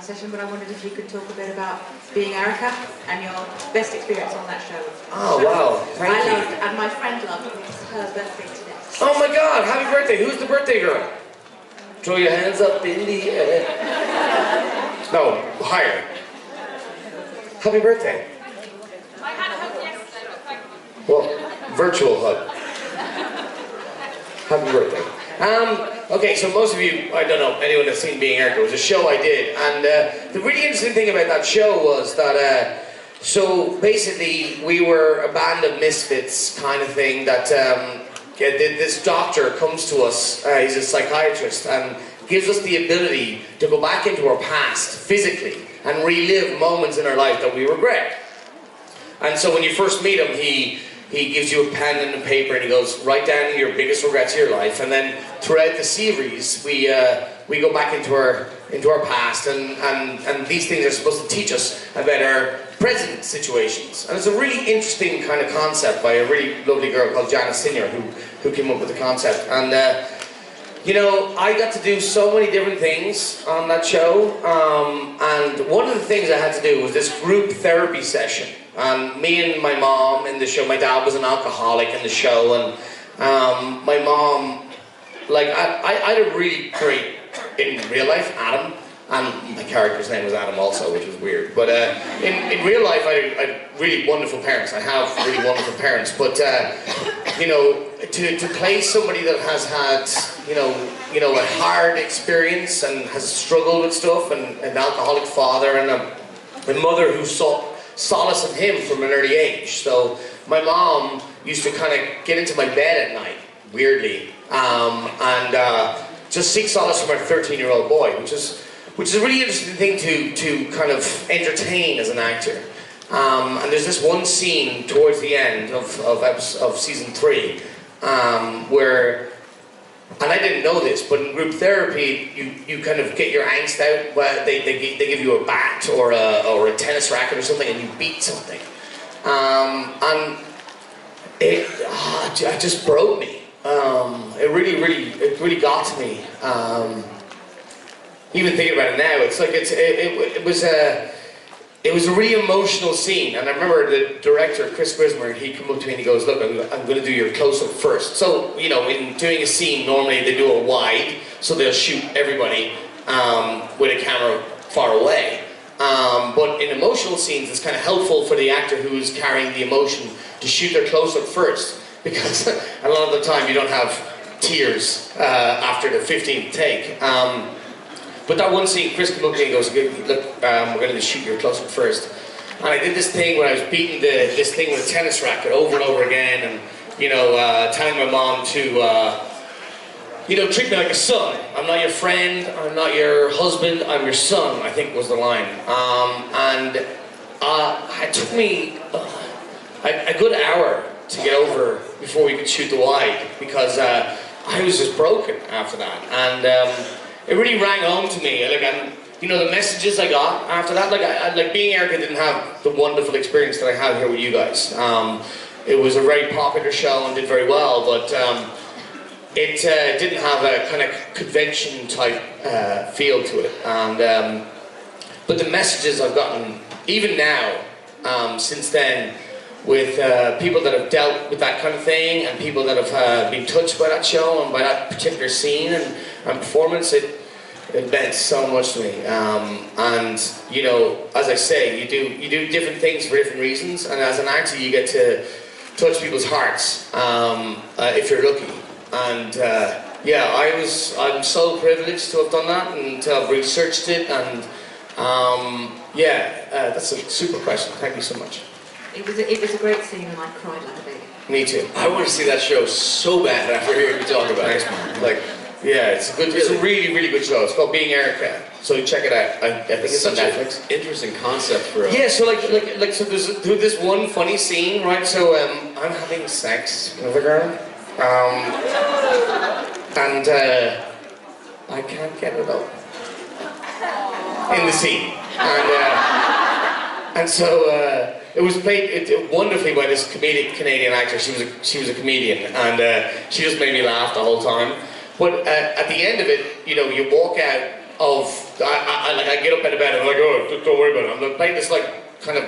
session, but I wondered if you could talk a bit about being Erica and your best experience on that show. Oh, wow. Thank you. I loved it, and my friend loved it. It's her birthday today. Oh my God, happy birthday. Who's the birthday girl? Throw your hands up in the air. No, higher. Happy birthday. I had a hug yesterday, but thank you. Well, virtual hug. Happy birthday. Okay, so most of you, I don't know, anyone that's seen Being Erica, it was a show I did, and the really interesting thing about that show was that, so basically we were a band of misfits kind of thing that this doctor comes to us, he's a psychiatrist, and gives us the ability to go back into our past physically and relive moments in our life that we regret. And so when you first meet him, he gives you a pen and a paper and he goes, write down your biggest regrets of your life. And then throughout the series, we go back into our past, and these things are supposed to teach us about our present situations. And it's a really interesting kind of concept by a really lovely girl called Janice Senior who came up with the concept. And you know, I got to do so many different things on that show, and one of the things I had to do was this group therapy session. Me and my mom in the show, my dad was an alcoholic in the show, and my mom, like, I had a really great, in real life, Adam, and my character's name was Adam also, which was weird, but in real life I had really wonderful parents. I have really wonderful parents, but you know, to play somebody that has had, you know, a hard experience and has struggled with stuff, and an alcoholic father, and a mother who sought solace in him from an early age. So my mom used to kind of get into my bed at night, weirdly, and just seek solace from our 13-year-old boy, which is a really interesting thing to kind of entertain as an actor. And there's this one scene towards the end of season 3 where, and I didn't know this, but in group therapy, you kind of get your angst out. Well, they give you a bat or a tennis racket or something, and you beat something. And it just broke me. It really got to me. Even thinking about it now, it's like it was a really emotional scene. And I remember the director, Chris Grismer, he come up to me and he goes, look, I'm going to do your close-up first. So, you know, in doing a scene, normally they do a wide, so they'll shoot everybody with a camera far away. But in emotional scenes, it's kind of helpful for the actor who's carrying the emotion to shoot their close-up first, because a lot of the time you don't have tears after the 15th take. But that one scene, Chris came up to me and goes, look, we're going to shoot your close-up first. And I did this thing when I was beating this thing with a tennis racket over and over again, and, you know, telling my mom to, you know, treat me like a son. I'm not your friend, I'm not your husband, I'm your son, I think was the line. And it took me a good hour to get over before we could shoot the wide, because I was just broken after that. And it really rang home to me. Like, you know, the messages I got after that, like Being Erica didn't have the wonderful experience that I had here with you guys. It was a very popular show and did very well, but it didn't have a kind of convention type feel to it. And but the messages I've gotten, even now, since then, with people that have dealt with that kind of thing, and people that have been touched by that show and by that particular scene and performance, it meant so much to me. And you know, as I say, you do different things for different reasons, and as an actor you get to touch people's hearts if you're lucky. And yeah, I'm so privileged to have done that and to have researched it, and yeah, that's a super question. Thank you so much. It was a great scene, and I cried like a baby. Me too. I want to see that show so bad after hearing you talk about it. Like, yeah, it's a really, really good show. It's called Being Erica, so check it out. I think it's on Netflix. Interesting concept for yeah. So like so there's this one funny scene, right? So I'm having sex with a girl, and I can't get it up in the scene, and so it was played wonderfully by this comedic Canadian actor. She was a comedian, and she just made me laugh the whole time. But at the end of it, you know, you walk out I get up out of bed and I'm like, oh, don't worry about it. I'm playing this like kind of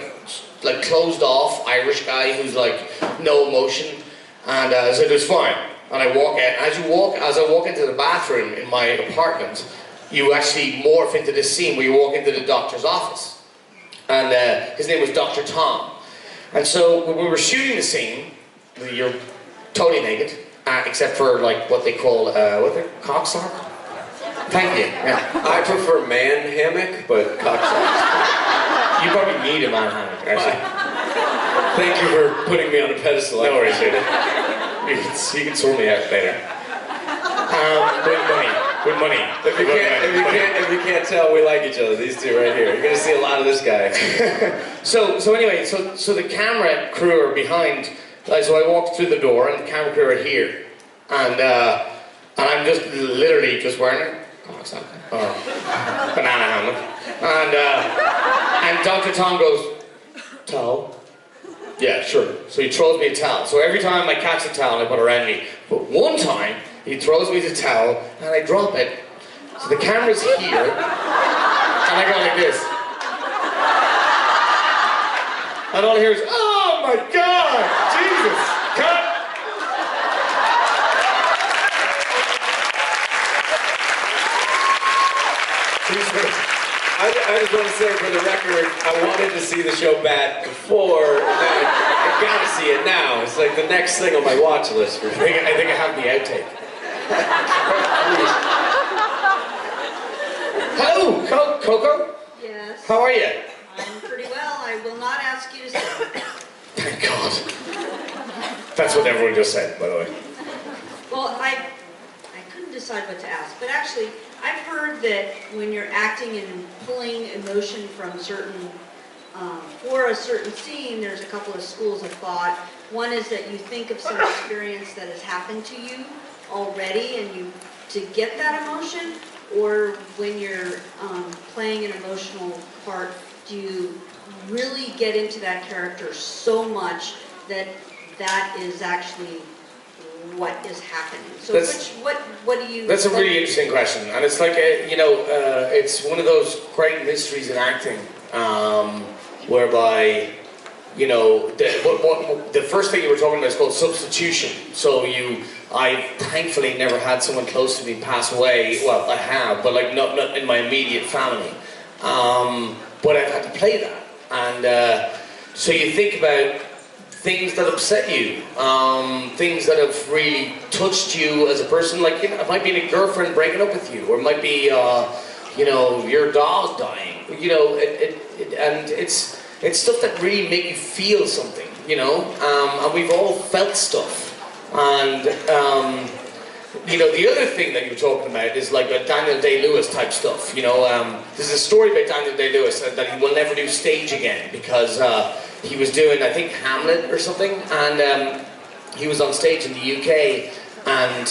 like closed off Irish guy who's like no emotion, and so it's fine. And I walk out. As I walk into the bathroom in my apartment, you actually morph into this scene where you walk into the doctor's office, and his name was Dr. Tom. And so when we were shooting the scene, you're totally naked, except for like what they call cocksock. Thank you. Yeah. I prefer man hammock, but cocksock. You probably need a man hammock, actually. Thank you for putting me on a pedestal. No worries, dude. You can sort me out later. With money. If you can't tell, we like each other. These two right here. You're gonna see a lot of this guy. So anyway, so the camera crew are behind. So I walked through the door, and the camera crew are here, and I'm just literally just wearing banana hammock, and Dr. Tom goes, towel. Yeah, sure. So he throws me a towel. So every time I catch a towel, I put it around me. But one time, he throws me the towel, and I drop it. So the camera's here, and I go like this. And all I hear is, oh my God, Jesus, cut. I just want to say for the record, I wanted to see the show back before, and I gotta see it now. It's like the next thing on my watch list for sure. I think I have the outtake. Hello, Coco. Yes. How are you? I'm pretty well. I will not ask you to sit. Thank God. That's what everyone just said, by the way. Well, I couldn't decide what to ask, but actually, I've heard that when you're acting and pulling emotion from certain, for a certain scene, there's a couple of schools of thought. One is that you think of some experience that has happened to you already, and you to get that emotion, or when you're playing an emotional part, do you really get into that character so much that that is actually what is happening? So what do you... That's a really interesting question, and it's like, it's one of those great mysteries in acting, whereby, the first thing you were talking about is called substitution. So I thankfully never had someone close to me pass away. Well, I have, but like not in my immediate family. But I've had to play that, and so you think about things that upset you, things that have really touched you as a person. Like, it might be a girlfriend breaking up with you, or it might be, your dog dying. And it's stuff that really make you feel something, and we've all felt stuff. And the other thing that you're talking about is like a Daniel Day-Lewis type stuff. There's a story about Daniel Day-Lewis that he will never do stage again because he was doing, I think, Hamlet or something, and he was on stage in the UK, and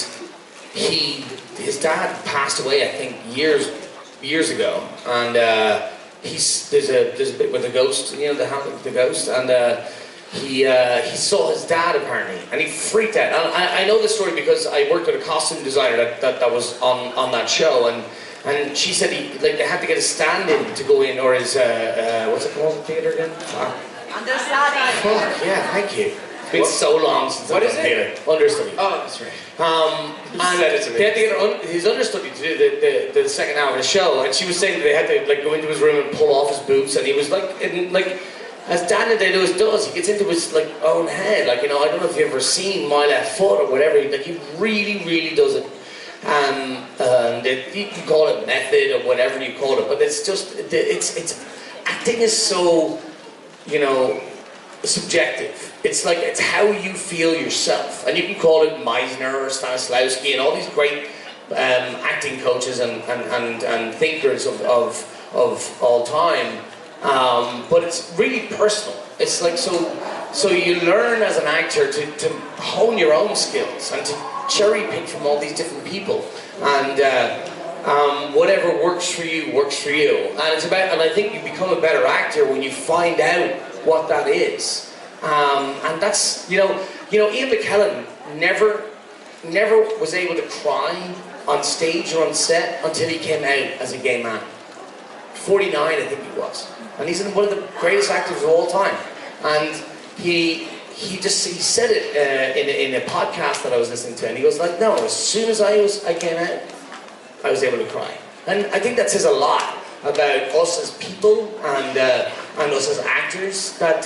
his dad passed away, I think, years ago, and there's a bit with the ghost, the Hamlet, the ghost, and he saw his dad apparently, and he freaked out. And I know this story because I worked with a costume designer that was on that show, and she said they had to get a stand-in to go in, or his what's it called, the theatre again? Understudy. Fuck, yeah, thank you. It's been so long since I've done theatre. Understudy. Oh, that's right. And they had to get his understudy to do the second hour of the show, and she was saying that they had to like go into his room and pull off his boots, and he was like, as Daniel Day-Lewis does, he gets into his like own head. Like, I don't know if you've ever seen My Left Foot or whatever. He really, really does it. You can call it method or whatever you call it, but it's just it's acting is so subjective. It's how you feel yourself, and you can call it Meisner or Stanislavski and all these great acting coaches and thinkers of all time. But it's really personal. It's like so you learn as an actor to hone your own skills and to cherry pick from all these different people, and whatever works for you works for you. And I think you become a better actor when you find out what that is. And that's Ian McKellen never was able to cry on stage or on set until he came out as a gay man. 49, I think he was. And he's one of the greatest actors of all time. And he said it in a podcast that I was listening to, and he was like, no, as soon as I came out, I was able to cry. And I think that says a lot about us as people and us as actors, that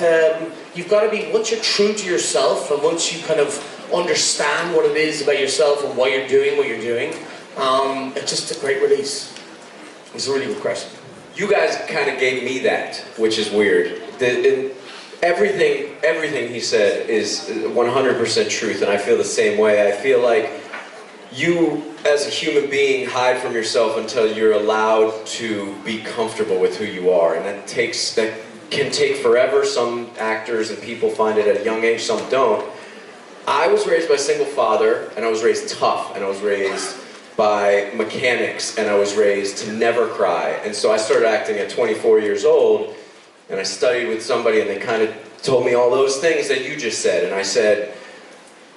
you've got to be, once you're true to yourself and once you kind of understand what it is about yourself and why you're doing what you're doing, it's just a great release. It's really refreshing. You guys kind of gave me that, which is weird. Everything he said is 100% truth, and I feel the same way. I feel like you, as a human being, hide from yourself until you're allowed to be comfortable with who you are, and that can take forever. Some actors and people find it at a young age, some don't. I was raised by a single father, and I was raised tough, and I was raised by mechanics, and I was raised to never cry. And so I started acting at 24 years old, and I studied with somebody, and they kind of told me all those things that you just said, and I said,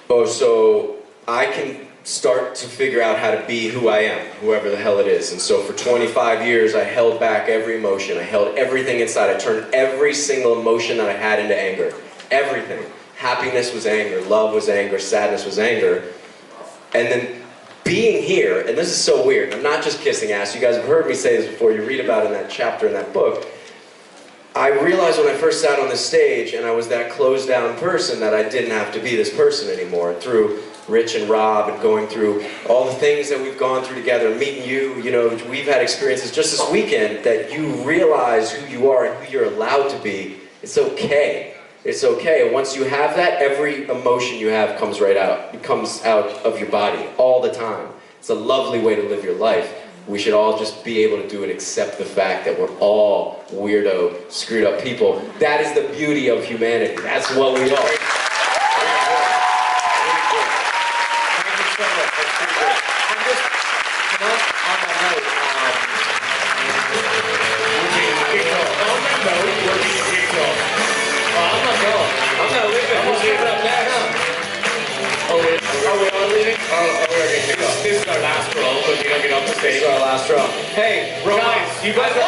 oh, so I can start to figure out how to be who I am, whoever the hell it is. And so for 25 years, I held back every emotion. I held everything inside. I turned every single emotion that I had into anger. Everything. Happiness was anger. Love was anger. Sadness was anger. And then being here, and this is so weird, I'm not just kissing ass. You guys have heard me say this before. You read about it in that chapter in that book. I realized when I first sat on the stage and I was that closed down person that I didn't have to be this person anymore. Through Rich and Rob and going through all the things that we've gone through together, meeting you, we've had experiences just this weekend that you realize who you are and who you're allowed to be. It's okay. It's okay. And once you have that, every emotion you have comes right out. It comes out of your body all the time. It's a lovely way to live your life. We should all just be able to do it, accept the fact that we're all weirdo, screwed up people. That is the beauty of humanity. That's what we are. This is our last row, but we don't get off the stage. This is our last row. Hey, guys, you guys are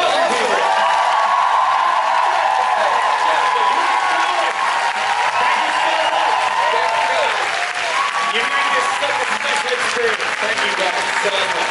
You made this such a special experience. Thank you guys so much.